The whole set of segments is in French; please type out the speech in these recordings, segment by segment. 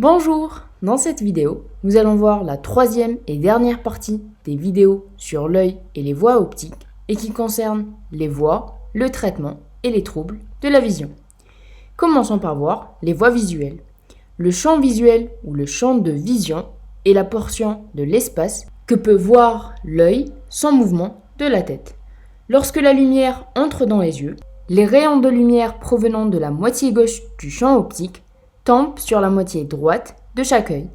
Bonjour! Dans cette vidéo, nous allons voir la troisième et dernière partie des vidéos sur l'œil et les voies optiques et qui concerne les voies, le traitement et les troubles de la vision. Commençons par voir les voies visuelles. Le champ visuel ou le champ de vision est la portion de l'espace que peut voir l'œil sans mouvement de la tête. Lorsque la lumière entre dans les yeux, les rayons de lumière provenant de la moitié gauche du champ optique tombent sur la moitié droite de chaque œil,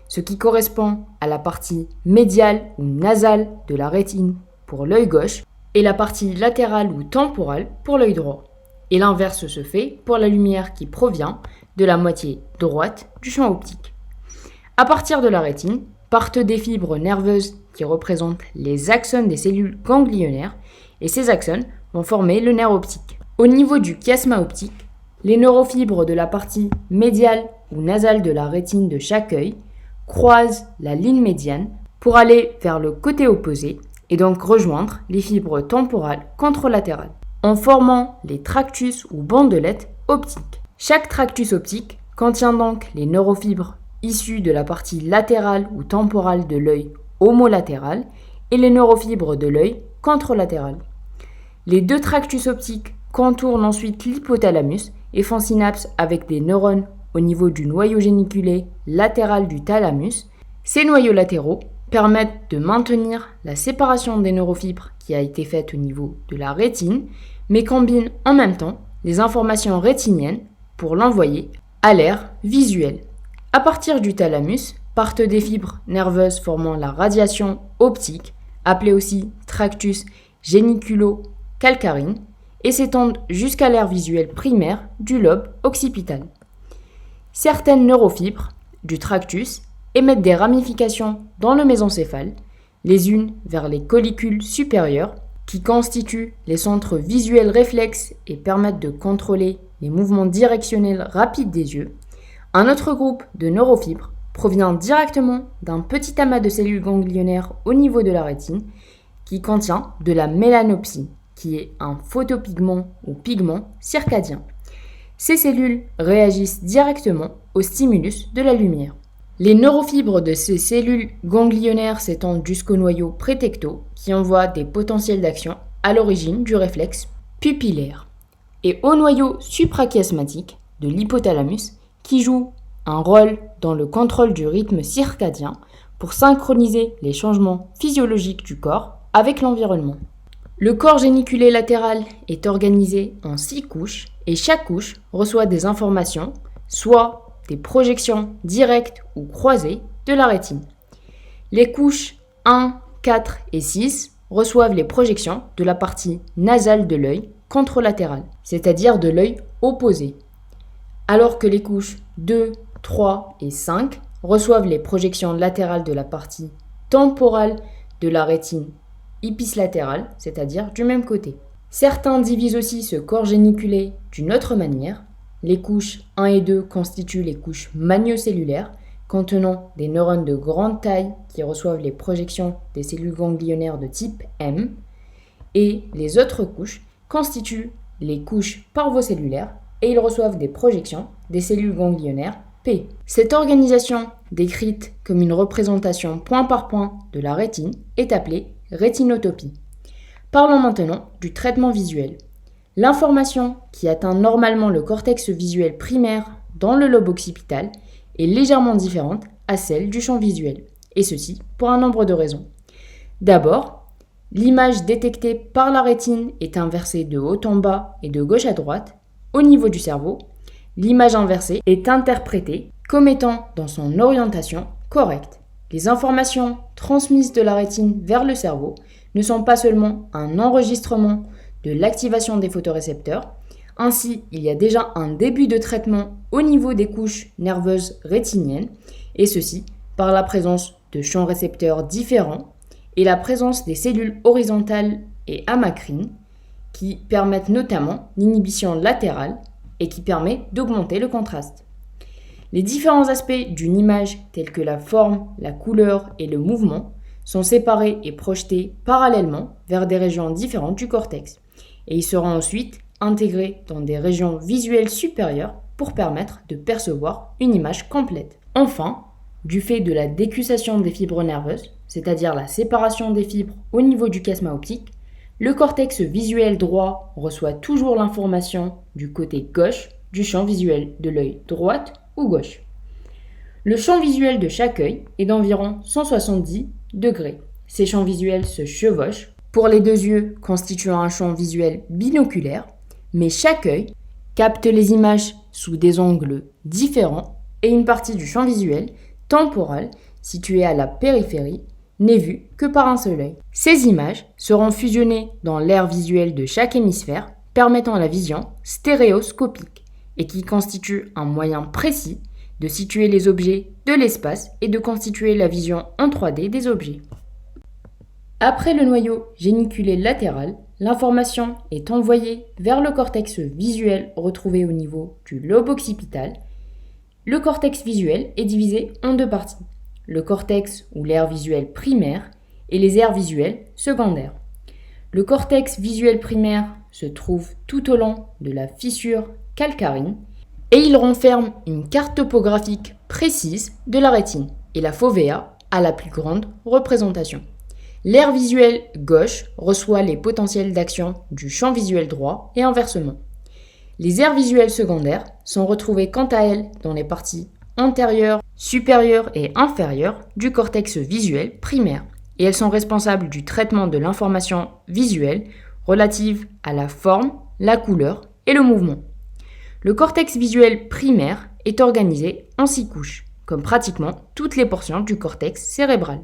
ce qui correspond à la partie médiale ou nasale de la rétine pour l'œil gauche et la partie latérale ou temporale pour l'œil droit. Et l'inverse se fait pour la lumière qui provient de la moitié droite du champ optique. À partir de la rétine, partent des fibres nerveuses qui représentent les axones des cellules ganglionnaires et ces axones vont former le nerf optique. Au niveau du chiasma optique, les neurofibres de la partie médiale ou nasale de la rétine de chaque œil croisent la ligne médiane pour aller vers le côté opposé et donc rejoindre les fibres temporales contralatérales, en formant les tractus ou bandelettes optiques. Chaque tractus optique contient donc les neurofibres issues de la partie latérale ou temporale de l'œil homolatéral et les neurofibres de l'œil contralatéral. Les deux tractus optiques contournent ensuite l'hypothalamus et font synapse avec des neurones au niveau du noyau géniculé latéral du thalamus. Ces noyaux latéraux permettent de maintenir la séparation des neurofibres qui a été faite au niveau de la rétine, mais combinent en même temps les informations rétiniennes pour l'envoyer à l'aire visuelle. À partir du thalamus partent des fibres nerveuses formant la radiation optique, appelée aussi tractus géniculo-calcarine, et s'étendent jusqu'à l'aire visuelle primaire du lobe occipital. Certaines neurofibres du tractus émettent des ramifications dans le mésencéphale, les unes vers les collicules supérieures qui constituent les centres visuels réflexes et permettent de contrôler les mouvements directionnels rapides des yeux. Un autre groupe de neurofibres provient directement d'un petit amas de cellules ganglionnaires au niveau de la rétine qui contient de la mélanopsie, qui est un photopigment ou pigment circadien. Ces cellules réagissent directement au stimulus de la lumière. Les neurofibres de ces cellules ganglionnaires s'étendent jusqu'au noyau prétecto qui envoie des potentiels d'action à l'origine du réflexe pupillaire et au noyau suprachiasmatique de l'hypothalamus qui joue un rôle dans le contrôle du rythme circadien pour synchroniser les changements physiologiques du corps avec l'environnement. Le corps géniculé latéral est organisé en 6 couches et chaque couche reçoit des informations, soit des projections directes ou croisées de la rétine. Les couches 1, 4 et 6 reçoivent les projections de la partie nasale de l'œil contralatéral, c'est-à-dire de l'œil opposé, alors que les couches 2, 3 et 5 reçoivent les projections latérales de la partie temporale de la rétine épislatérale, c'est-à-dire du même côté. Certains divisent aussi ce corps géniculé d'une autre manière. Les couches 1 et 2 constituent les couches magnocellulaires, contenant des neurones de grande taille qui reçoivent les projections des cellules ganglionnaires de type M, et les autres couches constituent les couches parvocellulaires et ils reçoivent des projections des cellules ganglionnaires P. Cette organisation, décrite comme une représentation point par point de la rétine, est appelée rétinotopie. Parlons maintenant du traitement visuel. L'information qui atteint normalement le cortex visuel primaire dans le lobe occipital est légèrement différente à celle du champ visuel, et ceci pour un nombre de raisons. D'abord, l'image détectée par la rétine est inversée de haut en bas et de gauche à droite. Au niveau du cerveau, l'image inversée est interprétée comme étant dans son orientation correcte. Les informations transmises de la rétine vers le cerveau ne sont pas seulement un enregistrement de l'activation des photorécepteurs, ainsi il y a déjà un début de traitement au niveau des couches nerveuses rétiniennes, et ceci par la présence de champs récepteurs différents et la présence des cellules horizontales et amacrines qui permettent notamment l'inhibition latérale et qui permet d'augmenter le contraste. Les différents aspects d'une image tels que la forme, la couleur et le mouvement sont séparés et projetés parallèlement vers des régions différentes du cortex et ils seront ensuite intégrés dans des régions visuelles supérieures pour permettre de percevoir une image complète. Enfin, du fait de la décussation des fibres nerveuses, c'est-à-dire la séparation des fibres au niveau du chiasma optique, le cortex visuel droit reçoit toujours l'information du côté gauche du champ visuel de l'œil droite ou gauche. Le champ visuel de chaque œil est d'environ 170 degrés. Ces champs visuels se chevauchent pour les deux yeux constituant un champ visuel binoculaire, mais chaque œil capte les images sous des angles différents et une partie du champ visuel temporal située à la périphérie n'est vue que par un seul œil. Ces images seront fusionnées dans l'aire visuelle de chaque hémisphère, permettant la vision stéréoscopique et qui constitue un moyen précis de situer les objets de l'espace et de constituer la vision en 3D des objets. Après le noyau géniculé latéral, l'information est envoyée vers le cortex visuel retrouvé au niveau du lobe occipital. Le cortex visuel est divisé en deux parties, le cortex ou l'aire visuelle primaire et les aires visuelles secondaires. Le cortex visuel primaire se trouve tout au long de la fissure calcarine et il renferme une carte topographique précise de la rétine et la fovea a la plus grande représentation. L'aire visuelle gauche reçoit les potentiels d'action du champ visuel droit et inversement. Les aires visuelles secondaires sont retrouvées quant à elles dans les parties antérieures, supérieures et inférieures du cortex visuel primaire et elles sont responsables du traitement de l'information visuelle relative à la forme, la couleur et le mouvement. Le cortex visuel primaire est organisé en 6 couches, comme pratiquement toutes les portions du cortex cérébral.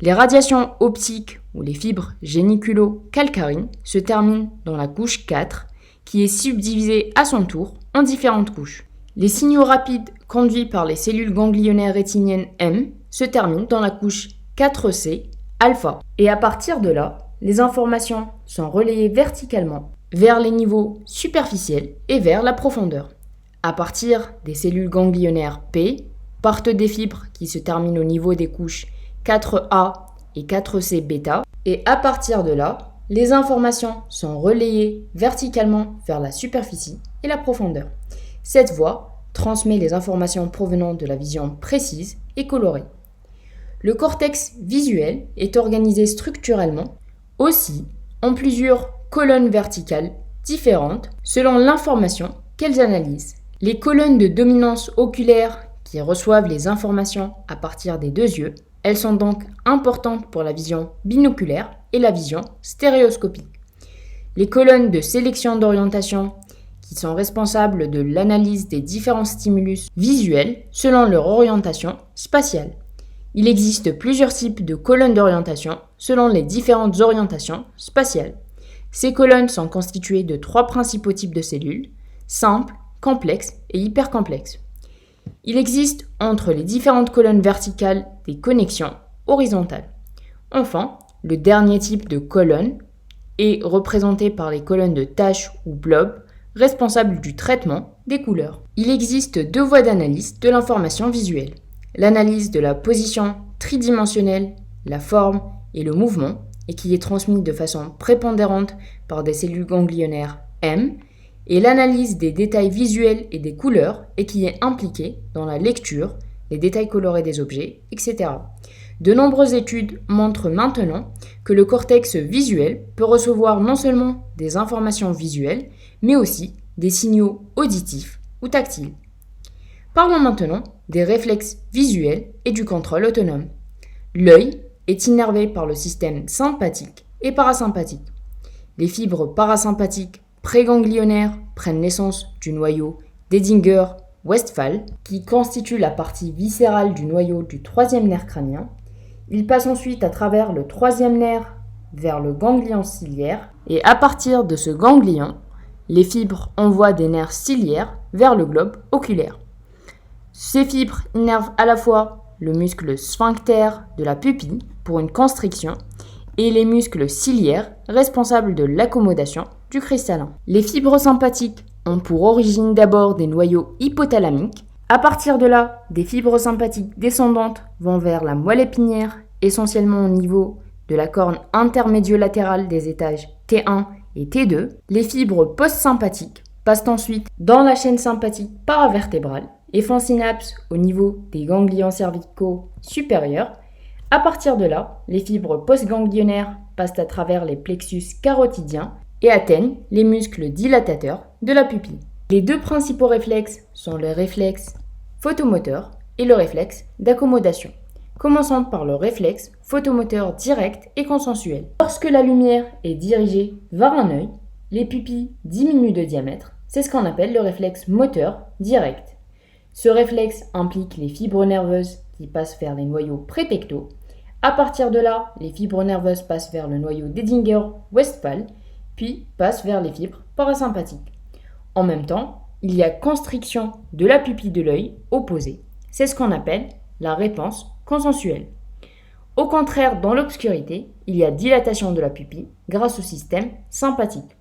Les radiations optiques ou les fibres géniculo-calcarines se terminent dans la couche 4, qui est subdivisée à son tour en différentes couches. Les signaux rapides conduits par les cellules ganglionnaires rétiniennes M se terminent dans la couche 4C alpha. Et à partir de là, les informations sont relayées verticalement vers les niveaux superficiels et vers la profondeur. À partir des cellules ganglionnaires P, partent des fibres qui se terminent au niveau des couches 4A et 4C bêta, et à partir de là, les informations sont relayées verticalement vers la superficie et la profondeur. Cette voie transmet les informations provenant de la vision précise et colorée. Le cortex visuel est organisé structurellement aussi en plusieurs colonnes verticales différentes selon l'information qu'elles analysent. Les colonnes de dominance oculaire qui reçoivent les informations à partir des deux yeux, elles sont donc importantes pour la vision binoculaire et la vision stéréoscopique. Les colonnes de sélection d'orientation qui sont responsables de l'analyse des différents stimulus visuels selon leur orientation spatiale. Il existe plusieurs types de colonnes d'orientation selon les différentes orientations spatiales. Ces colonnes sont constituées de 3 principaux types de cellules, simples, complexes et hypercomplexes. Il existe entre les différentes colonnes verticales des connexions horizontales. Enfin, le dernier type de colonne est représenté par les colonnes de taches ou blobs responsables du traitement des couleurs. Il existe 2 voies d'analyse de l'information visuelle. L'analyse de la position tridimensionnelle, la forme et le mouvement, et qui est transmise de façon prépondérante par des cellules ganglionnaires M, et l'analyse des détails visuels et des couleurs, et qui est impliquée dans la lecture, les détails colorés des objets, etc. De nombreuses études montrent maintenant que le cortex visuel peut recevoir non seulement des informations visuelles, mais aussi des signaux auditifs ou tactiles. Parlons maintenant des réflexes visuels et du contrôle autonome. L'œil est innervé par le système sympathique et parasympathique. Les fibres parasympathiques préganglionnaires prennent naissance du noyau d'Edinger-Westphal, qui constitue la partie viscérale du noyau du 3e nerf crânien. Il passe ensuite à travers le 3e nerf vers le ganglion ciliaire, et à partir de ce ganglion, les fibres envoient des nerfs ciliaires vers le globe oculaire. Ces fibres innervent à la fois le muscle sphincter de la pupille pour une constriction et les muscles ciliaires responsables de l'accommodation du cristallin. Les fibres sympathiques ont pour origine d'abord des noyaux hypothalamiques. À partir de là, des fibres sympathiques descendantes vont vers la moelle épinière, essentiellement au niveau de la corne intermédio-latérale des étages T1 et T2. Les fibres post-sympathiques passent ensuite dans la chaîne sympathique paravertébrale et font synapse au niveau des ganglions cervicaux supérieurs. À partir de là, les fibres postganglionnaires passent à travers les plexus carotidiens et atteignent les muscles dilatateurs de la pupille. Les deux principaux réflexes sont le réflexe photomoteur et le réflexe d'accommodation. Commençons par le réflexe photomoteur direct et consensuel. Lorsque la lumière est dirigée vers un œil, les pupilles diminuent de diamètre. C'est ce qu'on appelle le réflexe moteur direct. Ce réflexe implique les fibres nerveuses qui passent vers les noyaux prétectaux. À partir de là, les fibres nerveuses passent vers le noyau d'Edinger-Westphal, puis passent vers les fibres parasympathiques. En même temps, il y a constriction de la pupille de l'œil opposée. C'est ce qu'on appelle la réponse consensuelle. Au contraire, dans l'obscurité, il y a dilatation de la pupille grâce au système sympathique.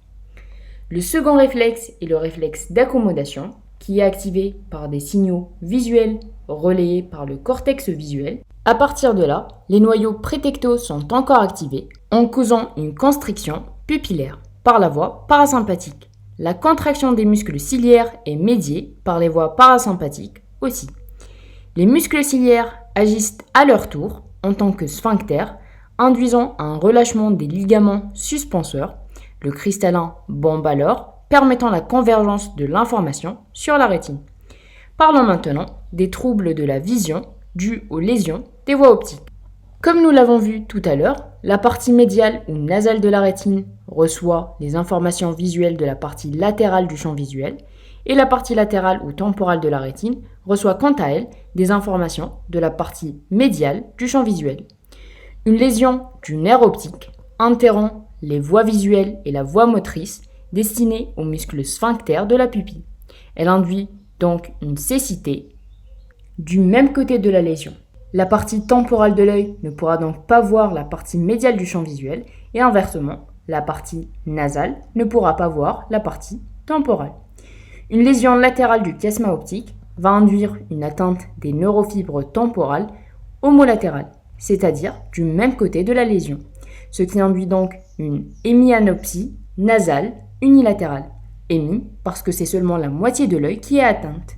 Le second réflexe est le réflexe d'accommodation, qui est activé par des signaux visuels relayés par le cortex visuel. À partir de là, les noyaux prétectaux sont encore activés en causant une constriction pupillaire par la voie parasympathique. La contraction des muscles ciliaires est médiée par les voies parasympathiques aussi. Les muscles ciliaires agissent à leur tour en tant que sphincter, induisant un relâchement des ligaments suspenseurs, le cristallin bombe alors, permettant la convergence de l'information sur la rétine. Parlons maintenant des troubles de la vision dus aux lésions des voies optiques. Comme nous l'avons vu tout à l'heure, la partie médiale ou nasale de la rétine reçoit les informations visuelles de la partie latérale du champ visuel et la partie latérale ou temporale de la rétine reçoit quant à elle des informations de la partie médiale du champ visuel. Une lésion du nerf optique interrompt les voies visuelles et la voie motrice destinées aux muscles sphincters de la pupille. Elle induit donc une cécité du même côté de la lésion. La partie temporale de l'œil ne pourra donc pas voir la partie médiale du champ visuel et inversement, la partie nasale ne pourra pas voir la partie temporale. Une lésion latérale du chiasma optique va induire une atteinte des neurofibres temporales homolatérales, c'est-à-dire du même côté de la lésion, ce qui induit donc une hémianopsie nasale unilatérale, hémi parce que c'est seulement la moitié de l'œil qui est atteinte.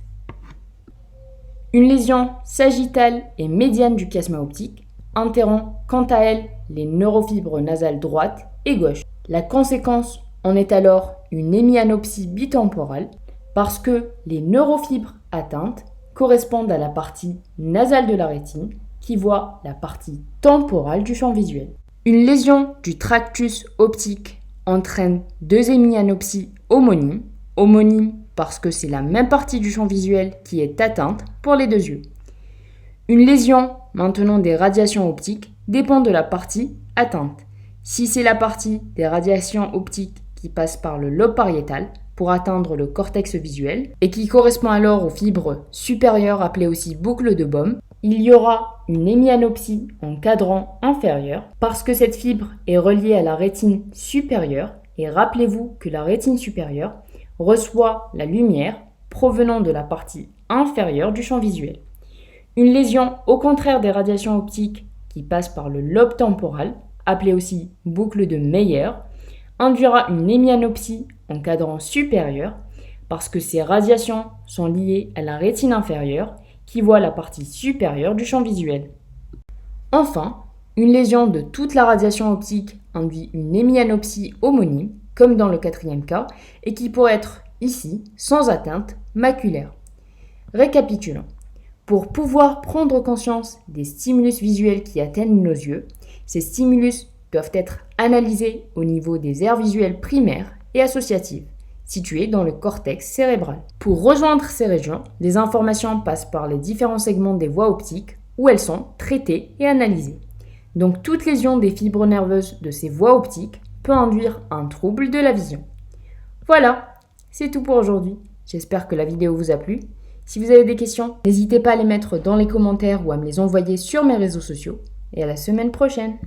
Une lésion sagittale et médiane du chiasma optique interrompt quant à elle les neurofibres nasales droite et gauche. La conséquence en est alors une hémianopsie bitemporale parce que les neurofibres atteintes correspondent à la partie nasale de la rétine qui voit la partie temporale du champ visuel. Une lésion du tractus optique entraîne deux hémianopsies homonymes parce que c'est la même partie du champ visuel qui est atteinte pour les deux yeux. Une lésion maintenant des radiations optiques dépend de la partie atteinte. Si c'est la partie des radiations optiques qui passe par le lobe pariétal pour atteindre le cortex visuel et qui correspond alors aux fibres supérieures appelées aussi boucles de Bohm, il y aura une hémianopsie en cadran inférieur parce que cette fibre est reliée à la rétine supérieure et rappelez-vous que la rétine supérieure reçoit la lumière provenant de la partie inférieure du champ visuel. Une lésion au contraire des radiations optiques qui passe par le lobe temporal, appelée aussi boucle de Meyer, induira une hémianopsie en cadran supérieur parce que ces radiations sont liées à la rétine inférieure qui voit la partie supérieure du champ visuel. Enfin, une lésion de toute la radiation optique induit une hémianopsie homonyme, comme dans le quatrième cas, et qui pourrait être ici sans atteinte maculaire. Récapitulons. Pour pouvoir prendre conscience des stimulus visuels qui atteignent nos yeux, ces stimulus doivent être analysés au niveau des aires visuelles primaires et associatives, situées dans le cortex cérébral. Pour rejoindre ces régions, les informations passent par les différents segments des voies optiques où elles sont traitées et analysées. Donc toute lésion des fibres nerveuses de ces voies optiques peut induire un trouble de la vision. Voilà, c'est tout pour aujourd'hui. J'espère que la vidéo vous a plu. Si vous avez des questions, n'hésitez pas à les mettre dans les commentaires ou à me les envoyer sur mes réseaux sociaux. Et à la semaine prochaine.